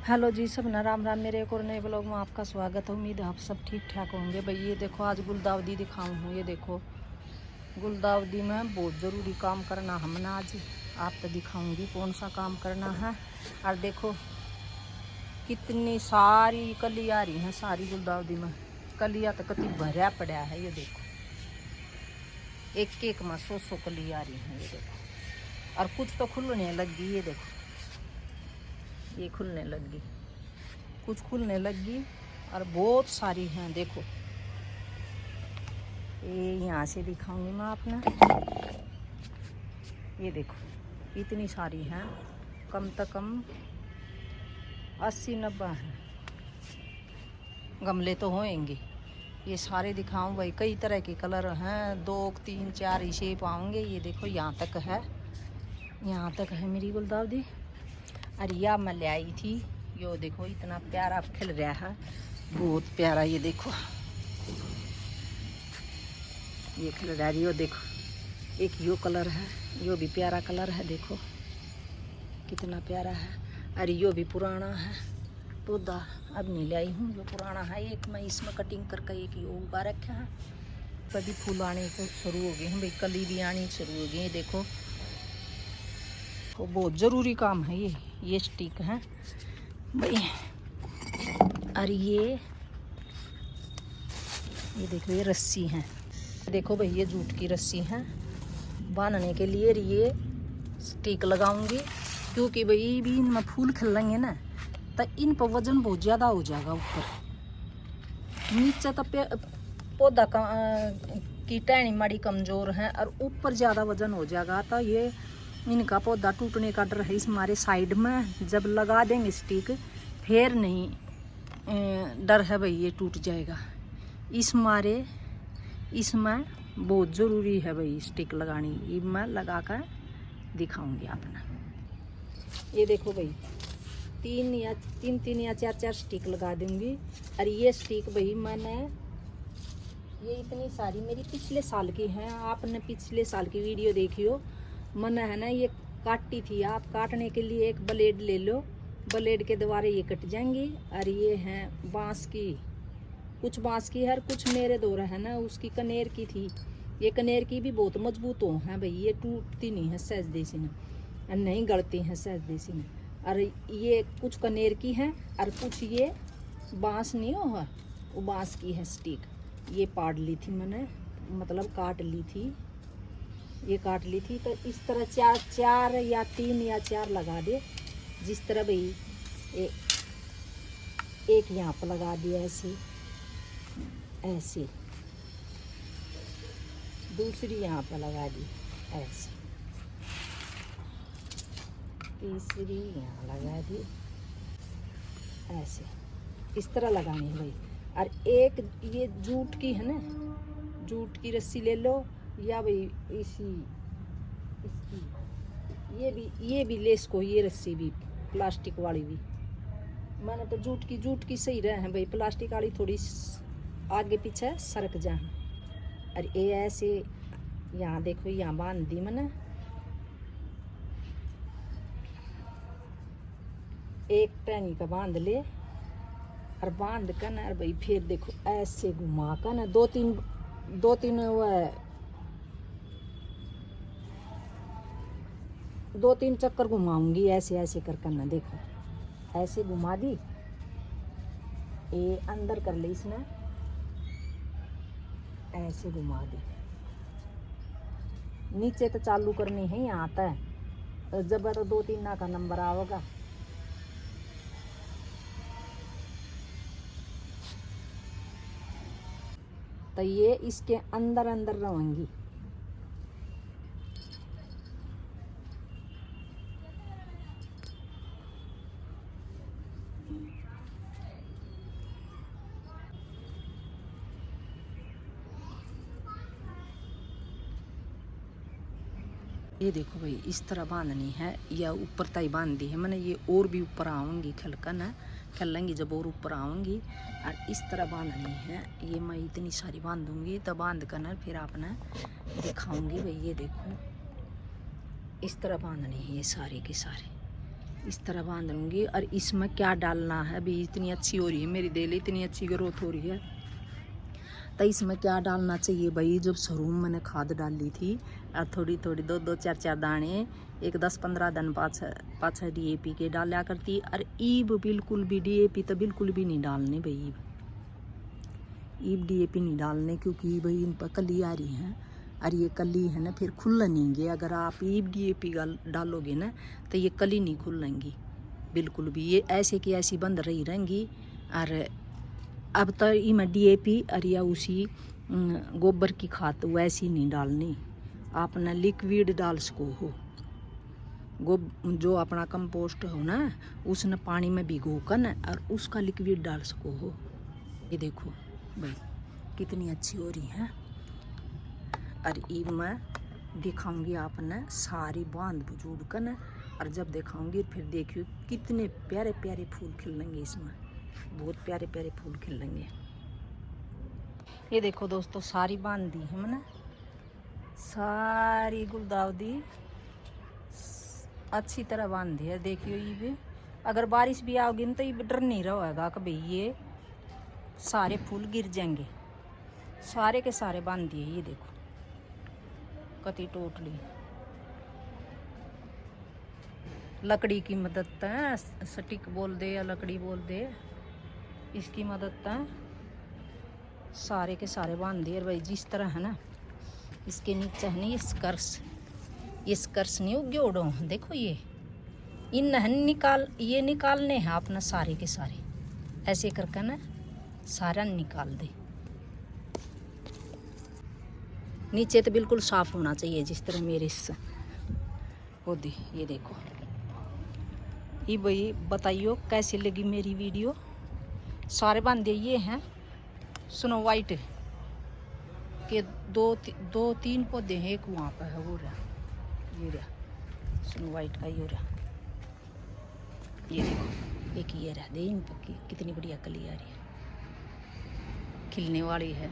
Hello जी, सब ना राम राम। मेरे एक और नए ब्लॉग में आपका स्वागत है। उम्मीद है आप सब ठीक ठाक होंगे। भाई ये देखो, आज गुलदाउदी दिखाऊँ हूँ। ये देखो, गुलदाउदी में बहुत ज़रूरी काम करना हमने आज आप तो दिखाऊंगी कौन सा काम करना है। और देखो कितनी सारी कली आ रही हैं, सारी गुलदाउदी में कलियाँ तो कति भरा पड़ा है। ये देखो एक एक में 100 कली आ रही हैं। ये देखो, और कुछ तो खुलने लग गई। ये देखो, ये खुलने लग गई, कुछ खुलने लग गई और बहुत सारी हैं। देखो ये यहाँ से दिखाऊंगी मैं आपने। ये देखो इतनी सारी हैं, कम से कम 80-90 हैं। गमले तो होंगे। ये सारे दिखाऊं भाई, कई तरह के कलर हैं, 2 3 4 इसे पाऊंगे। ये देखो यहाँ तक है, यहाँ तक है मेरी गुलदाउदी। और यह मैं ले आई थी। यो देखो इतना प्यारा खिल रहा है, बहुत प्यारा। ये देखो ये खिल रहा है। यो देखो एक यो कलर है, यो भी प्यारा कलर है। देखो कितना प्यारा है। अरे यो भी पुराना है पौधा, अब नहीं ले आई हूँ। जो पुराना है एक मैं इसमें कटिंग करके एक यो उगा रखा है। कभी फूल आने को शुरू हो गए हैं भाई, कली भी आनी शुरू हो गई है। देखो तो बहुत ज़रूरी काम है ये स्टिक है भाई। और ये देखो ये रस्सी है। देखो भाई ये जूट की रस्सी है बांधने के लिए। ये स्टिक लगाऊंगी क्योंकि भाई भी इनमें फूल खिलेंगे ना, तो इन पर वजन बहुत ज़्यादा हो जाएगा। ऊपर नीचे तो पौधा की टहनी माड़ी कमज़ोर है और ऊपर ज़्यादा वजन हो जाएगा, तो ये इनका पौधा टूटने का डर है। इस हमारे साइड में जब लगा देंगे स्टिक, फिर नहीं डर है भाई ये टूट जाएगा। इसमें बहुत ज़रूरी है भाई स्टिक लगानी। ये मैं लगा कर दिखाऊंगी आपने। ये देखो भाई तीन या चार स्टिक लगा दूंगी। और ये स्टिक भाई मैंने ये इतनी सारी मेरी पिछले साल की हैं। आपने पिछले साल की वीडियो देखी हो, मैंने है ना ये काटी थी। आप काटने के लिए एक ब्लेड ले लो, ब्लेड के द्वारा ये कट जाएंगी। और ये हैं बांस की, कुछ बांस की है और कुछ मेरे दौरा है ना उसकी कनेर की थी। ये कनेर की भी बहुत मजबूत हो हैं भाई, ये टूटती नहीं है सहज देसी ने, और नहीं गलती हैं सहज देसी ने। और ये कुछ कनेर की है और कुछ ये बांस नहीं हो, वो बांस की है स्टिक। ये पाड़ ली थी मैंने, मतलब काट ली थी। ये काट ली थी। तो इस तरह चार या 3 या 4 लगा दे। जिस तरह भाई एक यहाँ पर लगा दिया ऐसे ऐसे, दूसरी यहाँ पर लगा दी ऐसे, तीसरी यहाँ लगा दी ऐसे। इस तरह लगानी है भाई। और एक ये जूट की है ना, जूट की रस्सी ले लो या भाई इसकी ये भी लेस को, ये रस्सी भी प्लास्टिक वाली भी। मैंने तो जूट की सही रहे हैं भाई, प्लास्टिक वाली थोड़ी आगे पीछे सरक जा। और ये ऐसे यहाँ देखो यहाँ बांध दी मैंने। एक टहनी का बांध ले और बांध कर ना भाई फिर देखो ऐसे घुमा कर ना दो तीन वो 2-3 चक्कर घुमाऊंगी ऐसे ऐसे कर करना। देखो ऐसे घुमा दी, ये अंदर कर ली इसने, ऐसे घुमा दी। नीचे तो चालू करनी है, यहाँ आता है जब 2-3 ना का नंबर आवेगा। तो ये इसके अंदर अंदर रहेंगी। ये देखो भाई इस तरह बांधनी है, या ऊपर तय बांध दी है मैंने। ये और भी ऊपर आऊँगी खेलेंगी जब और ऊपर आऊँगी। और इस तरह बांधनी है। ये मैं इतनी सारी बांधूंगी, तो बांध कर ना फिर आपने दिखाऊंगी भाई। ये देखो इस तरह बांधनी है ये सारी की सारी। इस तरह बांध लूँगी। और इसमें क्या डालना है अभी, इतनी अच्छी हो रही है मेरी देली, इतनी अच्छी ग्रोथ हो रही है, तो इसमें क्या डालना चाहिए भाई। जब शुरू में मैंने खाद डाली थी और थोड़ी थोड़ी 2-2 4-4 दाने एक 10-15 दिन पाछा DAP के डाला करती। और ईब बिल्कुल भी DAP तो बिल्कुल भी नहीं डालने भाई, ईब DAP नहीं डालने, क्योंकि भाई इन पर कली आ रही है और ये कली है ना फिर खुलेंगी। अगर आप ईब DAP डालोगे ना तो ये कली नहीं खुलेंगी बिल्कुल भी, ये ऐसे की ऐसी बंद रही रहेंगी। और अब तो इमें DAP और या उसी गोबर की खाद वैसी नहीं डालनी, आपने लिक्विड डाल सको हो। जो अपना कंपोस्ट हो ना उसने पानी में भिगो कर ना और उसका लिक्विड डाल सको हो। ये देखो भाई कितनी अच्छी हो रही है। और ये मैं दिखाऊंगी आपने सारी बांध बुजूड़ कर ना, और जब दिखाऊंगी फिर देखियो कितने प्यारे प्यारे फूल खिलेंगे इसमें, बहुत प्यारे प्यारे फूल खिलेंगे। ये देखो दोस्तों सारी बांध दी हमने, सारी गुलदाउदी अच्छी तरह बांध दी है। देखियो ये भी अगर बारिश भी आओगी ना तो ये डर नहीं रहेगा कि भाई ये सारे फूल गिर जाएंगे, सारे के सारे बांध दिए। ये देखो कति टोटली लकड़ी की मदद है, स्टिक बोल दे या लकड़ी बोल दे, इसकी मदद है सारे के सारे बांध दिए भाई। जिस तरह है ना इसके नीचे है ना ये स्कर्स नहीं उगोड़ो, देखो ये इन ये निकालने हैं अपना सारे के सारे, ऐसे करके ना सारा निकाल दे। नीचे तो बिल्कुल साफ होना चाहिए जिस तरह मेरे पौधे। ये देखो ये भाई बताइयो कैसी लगी मेरी वीडियो। सारे बांधे ये हैं स्नो वाइट के 2-3 पौधे हैं, एक वहाँ पर है वो रहा, ये रहा स्नो वाइट का, ये रहा, ये देखो एक ये रहा। दे इन पर कितनी बढ़िया कली आ रही है, खिलने वाली है।